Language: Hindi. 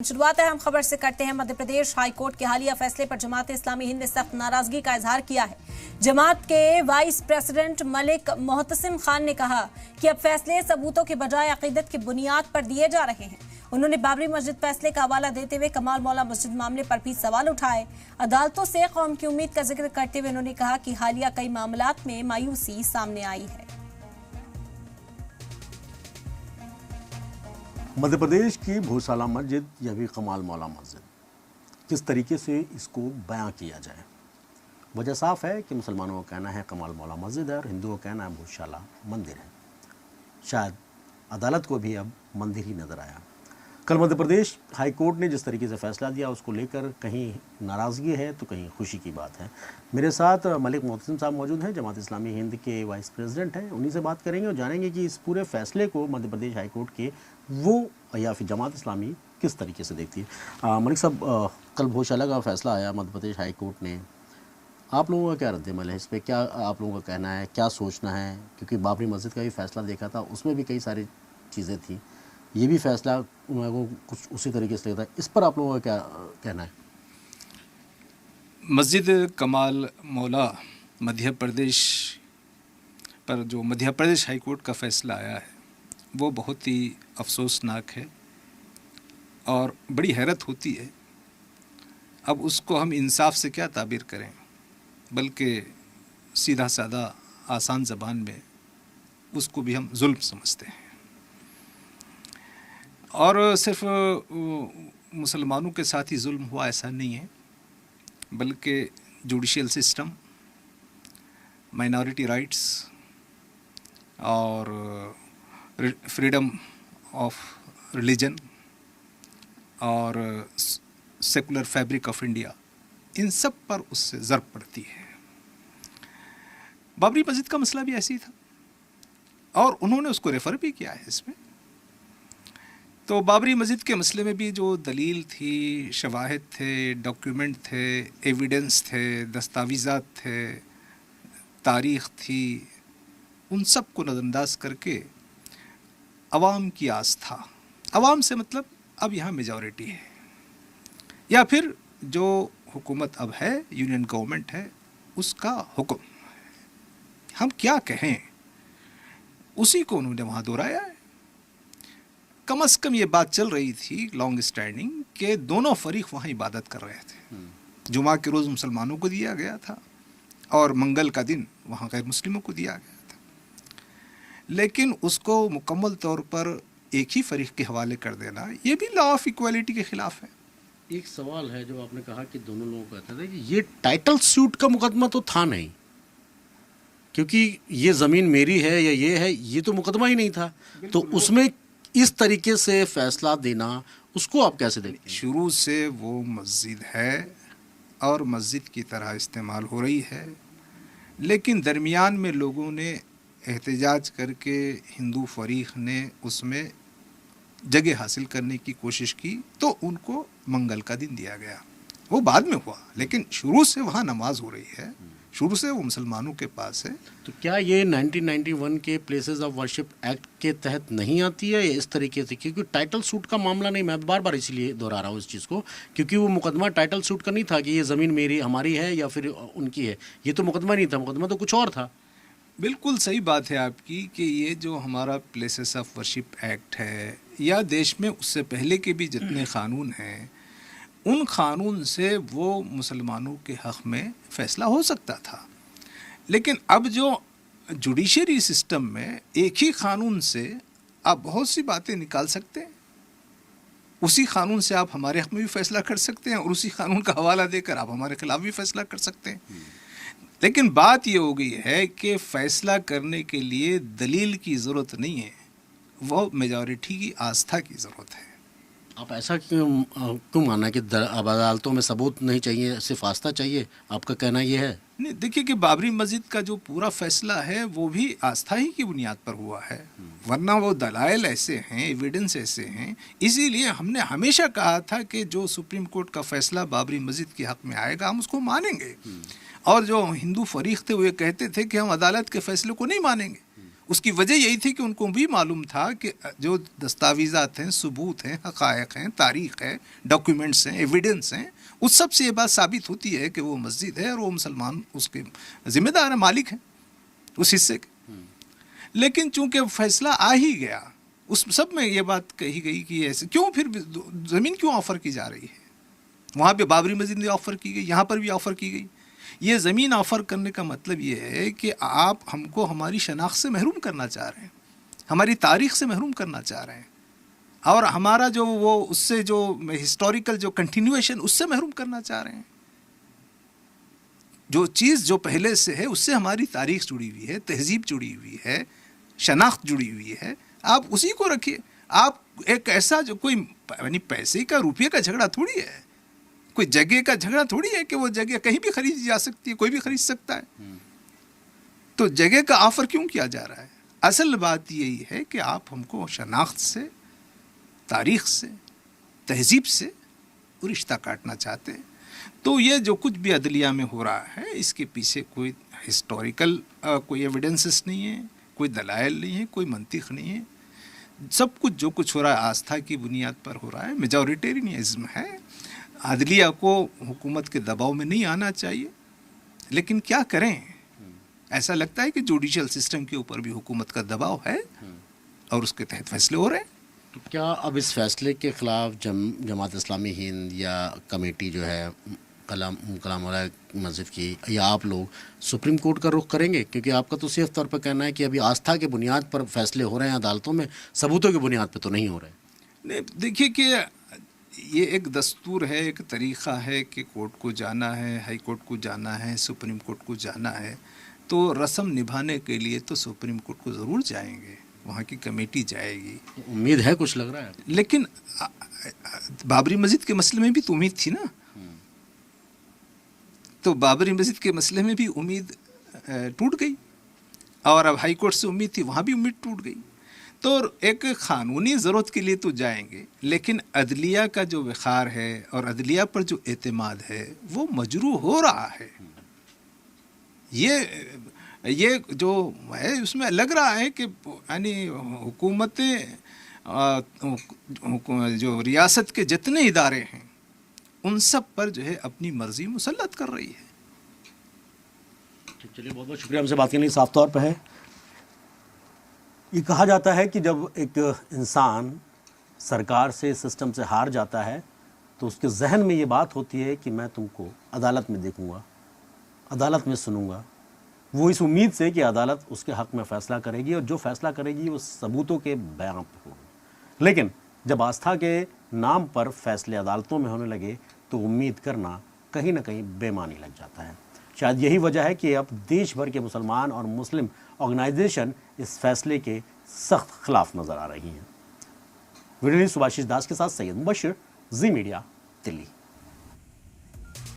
शुरुआत है हम खबर से करते हैं। मध्य प्रदेश हाईकोर्ट के हालिया फैसले पर जमात इस्लामी हिंद ने सख्त नाराजगी का इजहार किया है। जमात के वाइस प्रेसिडेंट मलिक मोहतसिम खान ने कहा कि अब फैसले सबूतों के बजाय अकीदत की बुनियाद पर दिए जा रहे हैं। उन्होंने बाबरी मस्जिद फैसले का हवाला देते हुए कमाल मौला मस्जिद मामले पर भी सवाल उठाए। अदालतों से कौम की उम्मीद का जिक्र करते हुए उन्होंने कहा कि हालिया कई मामलात में मायूसी सामने आई है। मध्य प्रदेश की भूसाला मस्जिद या भी कमाल मौला मस्जिद, किस तरीके से इसको बयां किया जाए। वजह साफ है कि मुसलमानों का कहना है कमाल मौला मस्जिद है और हिंदुओं का कहना है भूसाला मंदिर है। शायद अदालत को भी अब मंदिर ही नज़र आया। कल मध्य प्रदेश हाई कोर्ट ने जिस तरीके से फैसला दिया उसको लेकर कहीं नाराज़गी है तो कहीं खुशी की बात है। मेरे साथ मलिक मोहतसिम साहब मौजूद हैं, जमात इस्लामी हिंद के वाइस प्रेसिडेंट हैं। उन्हीं से बात करेंगे और जानेंगे कि इस पूरे फैसले को मध्य प्रदेश हाई कोर्ट के वो या फिर जमात इस्लामी किस तरीके से देखती है। मलिक साहब, कल भूसाला का फैसला आया मध्य प्रदेश हाई कोर्ट ने, आप लोगों का क्या रद्द-ए-अमल है इस पर, क्या आप लोगों का कहना है, क्या सोचना है? क्योंकि बाबरी मस्जिद का भी फैसला देखा था, उसमें भी कई सारी चीज़ें थी, ये भी फैसला को कुछ उसी तरीके से लगता है। इस पर आप लोगों का क्या कहना है? मस्जिद कमाल मौला मध्य प्रदेश पर जो मध्य प्रदेश हाई कोर्ट का फैसला आया है वो बहुत ही अफसोसनाक है और बड़ी हैरत होती है। अब उसको हम इंसाफ से क्या ताबीर करें, बल्कि सीधा साधा आसान ज़बान में उसको भी हम जुल्म समझते हैं। और सिर्फ मुसलमानों के साथ ही जुल्म हुआ ऐसा नहीं है, बल्कि जुडिशियल सिस्टम, माइनॉरिटी राइट्स और फ्रीडम ऑफ रिलीजन और सेकुलर फैब्रिक ऑफ इंडिया, इन सब पर उससे ज़रब पड़ती है। बाबरी मस्जिद का मसला भी ऐसी था और उन्होंने उसको रेफ़र भी किया है इसमें। तो बाबरी मस्जिद के मसले में भी जो दलील थी, शवाहिद थे, डॉक्यूमेंट थे, एविडेंस थे, दस्तावेज़ात थे, तारीख़ थी, उन सब को नज़रअंदाज करके अवाम की आस्था, अवाम से मतलब अब यहाँ मेजॉरिटी है या फिर जो हुकूमत अब है, यूनियन गवर्नमेंट है, उसका हुक्म, हम क्या कहें, उसी को उन्होंने वहाँ दोहराया है। कम से कम ये बात चल रही थी लॉन्ग स्टैंडिंग के दोनों फरीक वहाँ इबादत कर रहे थे। जुमा के रोज़ मुसलमानों को दिया गया था और मंगल का दिन वहाँ गैर मुस्लिमों को दिया गया था, लेकिन उसको मुकम्मल तौर पर एक ही फरीक के हवाले कर देना, ये भी लॉ ऑफ इक्वालिटी के ख़िलाफ़ है। एक सवाल है जो आपने कहा कि दोनों लोग कहते थे कि ये टाइटल सूट का मुकदमा तो था नहीं, क्योंकि ये ज़मीन मेरी है या ये है, ये तो मुकदमा ही नहीं था। तो उसमें इस तरीके से फैसला देना, उसको आप कैसे देखते हैं? शुरू से वो मस्जिद है और मस्जिद की तरह इस्तेमाल हो रही है, लेकिन दरमियान में लोगों ने एहतजाज करके, हिंदू फरीक ने उसमें जगह हासिल करने की कोशिश की तो उनको मंगल का दिन दिया गया। वो बाद में हुआ, लेकिन शुरू से वहाँ नमाज हो रही है, शुरू से वो मुसलमानों के पास है। तो क्या ये 1991 के प्लेसेस ऑफ वर्शिप एक्ट के तहत नहीं आती है इस तरीके से? क्योंकि टाइटल सूट का मामला नहीं, मैं बार बार इसीलिए दोहरा रहा हूँ इस चीज़ को, क्योंकि वो मुकदमा टाइटल सूट का नहीं था कि ये ज़मीन मेरी, हमारी है या फिर उनकी है। ये तो मुकदमा नहीं था, मुकदमा तो कुछ और था। बिल्कुल सही बात है आपकी कि ये जो हमारा प्लेसेस ऑफ वर्शिप एक्ट है या देश में उससे पहले के भी जितने क़ानून हैं, उन क़ानून से वो मुसलमानों के हक़ में फ़ैसला हो सकता था। लेकिन अब जो जुडिशरी सिस्टम में एक ही क़ानून से आप बहुत सी बातें निकाल सकते हैं, उसी क़ानून से आप हमारे हक़ में भी फ़ैसला कर सकते हैं और उसी क़ानून का हवाला देकर आप हमारे ख़िलाफ़ भी फ़ैसला कर सकते हैं। लेकिन बात ये हो गई है कि फ़ैसला करने के लिए दलील की ज़रूरत नहीं है, वो मेजॉरिटी की आस्था की ज़रूरत है। आप ऐसा क्यों माना कि अब अदालतों में सबूत नहीं चाहिए, सिर्फ आस्था चाहिए? आपका कहना ये है? नहीं, देखिए कि बाबरी मस्जिद का जो पूरा फैसला है वो भी आस्था ही की बुनियाद पर हुआ है, वरना वो दलाइल ऐसे हैं, एविडेंस ऐसे हैं। इसीलिए हमने हमेशा कहा था कि जो सुप्रीम कोर्ट का फैसला बाबरी मस्जिद के हक़ में आएगा हम उसको मानेंगे, और जो हिंदू फरीक थे वो ये कहते थे कि हम अदालत के फैसले को नहीं मानेंगे, उसकी वजह यही थी कि उनको भी मालूम था कि जो दस्तावेज़ात हैं, सबूत हैं, हक़ाइक़ हैं, तारीख़ है, डॉक्यूमेंट्स हैं, एविडेंस हैं, उस सब से ये बात साबित होती है कि वो मस्जिद है और वो मुसलमान उसके ज़िम्मेदार हैं, मालिक हैं उस हिस्से के। लेकिन चूंकि फैसला आ ही गया, उस सब में ये बात कही गई कि ऐसे क्यों फिर ज़मीन क्यों ऑफ़र की जा रही है। वहाँ पे बाबरी मस्जिद में ऑफ़र की गई, यहाँ पर भी ऑफ़र की गई। ये ज़मीन ऑफ़र करने का मतलब ये है कि आप हमको हमारी शनाख्त से महरूम करना चाह रहे हैं, हमारी तारीख़ से महरूम करना चाह रहे हैं, और हमारा जो वो उससे जो हिस्टोरिकल जो कंटिन्यूएशन उससे महरूम करना चाह रहे हैं। जो चीज़ जो पहले से है उससे हमारी तारीख़ जुड़ी हुई है, तहज़ीब जुड़ी हुई है, शनाख्त जुड़ी हुई है, आप उसी को रखिए। आप एक ऐसा जो कोई यानी पैसे का, रुपये का झगड़ा थोड़ी है, कोई जगह का झगड़ा थोड़ी है कि वो जगह कहीं भी खरीदी जा सकती है, कोई भी खरीद सकता है। तो जगह का ऑफ़र क्यों किया जा रहा है? असल बात यही है कि आप हमको शनाख्त से, तारीख़ से, तहज़ीब से रिश्ता काटना चाहते हैं। तो ये जो कुछ भी अदलिया में हो रहा है, इसके पीछे कोई हिस्टोरिकल कोई एविडेंसेस नहीं है, कोई दलाइल नहीं है, कोई मंतिक नहीं है। सब कुछ जो कुछ हो रहा है आस्था की बुनियाद पर हो रहा है, मेजॉरिटेरियनिज्म है। अदलिया को हुकूमत के दबाव में नहीं आना चाहिए, लेकिन क्या करें, ऐसा लगता है कि जुडिशल सिस्टम के ऊपर भी हुकूमत का दबाव है और उसके तहत फैसले हो रहे हैं। तो क्या अब इस फैसले के ख़िलाफ़ जमात इस्लामी हिंद या कमेटी जो है कलामुल्लाह मस्जिद की, या आप लोग सुप्रीम कोर्ट का रुख करेंगे? क्योंकि आपका तो सिर्फ तौर पर कहना है कि अभी आस्था के बुनियाद पर फैसले हो रहे हैं अदालतों में, सबूतों की बुनियाद पर तो नहीं हो रहे। नहीं, देखिए कि ये एक दस्तूर है, एक तरीक़ा है कि कोर्ट को जाना है, हाई कोर्ट को जाना है, सुप्रीम कोर्ट को जाना है, तो रस्म निभाने के लिए तो सुप्रीम कोर्ट को ज़रूर जाएंगे, वहाँ की कमेटी जाएगी। उम्मीद है, कुछ लग रहा है। लेकिन बाबरी मस्जिद के मसले में भी तो उम्मीद थी ना, तो बाबरी मस्जिद के मसले में भी उम्मीद टूट गई, और अब हाई कोर्ट से उम्मीद थी, वहाँ भी उम्मीद टूट गई। तो एक क़ानूनी ज़रूरत के लिए तो जाएंगे, लेकिन अदलिया का जो वक़ार है और अदलिया पर जो एतमाद है वो मजरूह हो रहा है। ये जो है उसमें लग रहा है कि यानी हुकूमतें जो रियासत के जितने इदारे हैं उन सब पर जो है अपनी मर्ज़ी मुसल्लत कर रही है। चलिए, बहुत बहुत शुक्रिया हमसे बात करने के लिए। साफ तौर पर है, ये कहा जाता है कि जब एक इंसान सरकार से, सिस्टम से हार जाता है तो उसके जहन में ये बात होती है कि मैं तुमको अदालत में देखूंगा, अदालत में सुनूंगा। वो इस उम्मीद से कि अदालत उसके हक़ में फ़ैसला करेगी, और जो फ़ैसला करेगी वो सबूतों के बयान पर होगा। लेकिन जब आस्था के नाम पर फैसले अदालतों में होने लगे तो उम्मीद करना कहीं ना कहीं बेमानी लग जाता है। शायद यही वजह है कि अब देश भर के मुसलमान और मुस्लिम ऑर्गेनाइजेशन इस फैसले के सख्त खिलाफ नज़र आ रही हैं। वीडियो सुभाषिष दास के साथ सैयद मुबशिर, जी मीडिया, दिल्ली।